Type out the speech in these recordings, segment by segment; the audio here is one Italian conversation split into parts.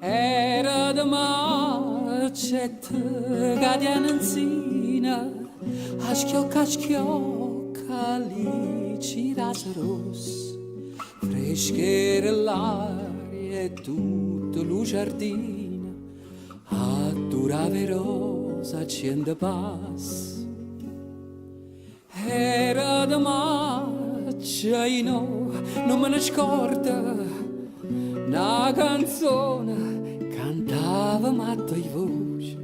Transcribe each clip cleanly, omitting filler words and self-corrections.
Era de macetta gadiananzina, a schiocca lì ciraseros, freschere l'aria e tutto lo giardino, a durare rosa accende pass. Era de maccia, non me ne scorda, una canzone cantava matto in voce,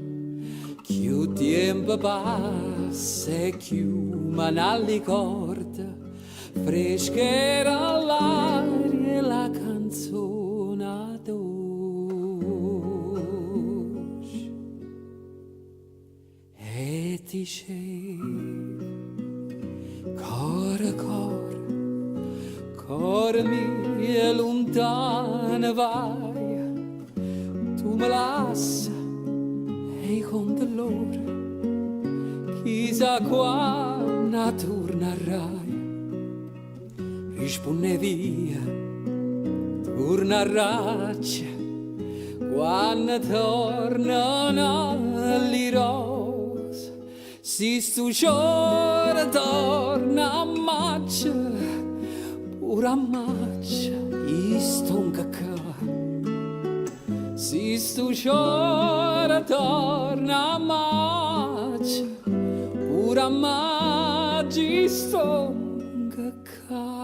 più tempo passa e più manalli corda, freschera l'aria e la canzone dolce. E dicevo, core, core mio lontano vai, tu me lascia e con dolore, chissà quando tornerai. Risponde via, torna a raccia, quando tornano le rose, si stu giorno torna a maccia, pure a maccia, i stonca ca. Si stu giorno torna a maccia, pure a maccia, i stonca ca.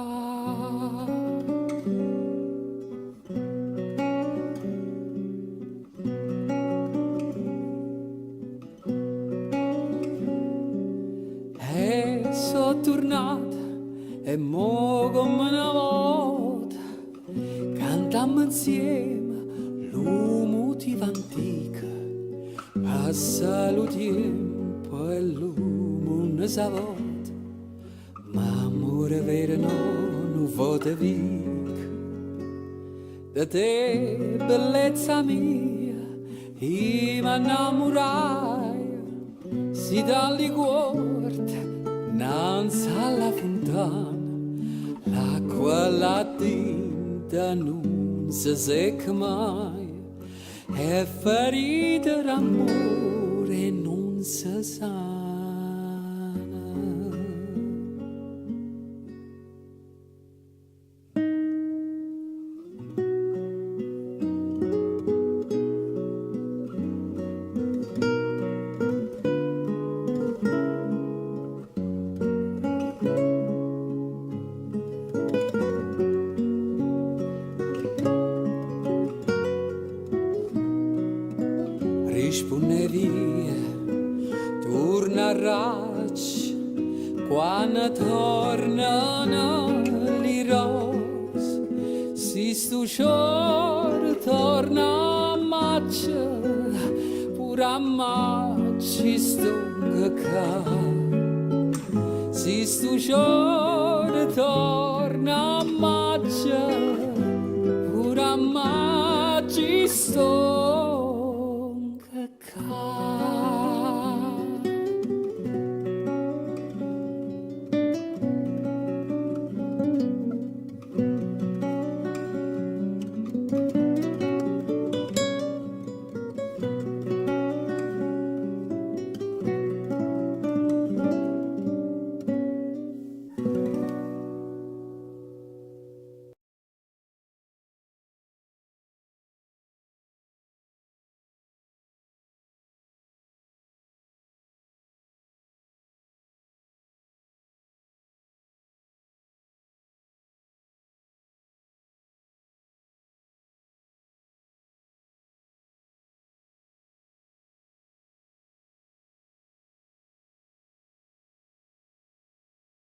E so tornata e mo come una volta cantammo insieme l'umotiva antica, passa lo tempo e l'uomo non sa volta, ma amore vero non vuole vic. Da te bellezza mia io m'innamorai, si dalle guarda innanzi alla fontana, l'acqua la tinta non si secca mai, è ferita d'amore non si sana. Risponde via, torna a raccia, quando tornano le rose, si stu giorno torna a maccia, pure a maccia stonga ca. Si stu giorno torna a maccia, pure a maccia stonga.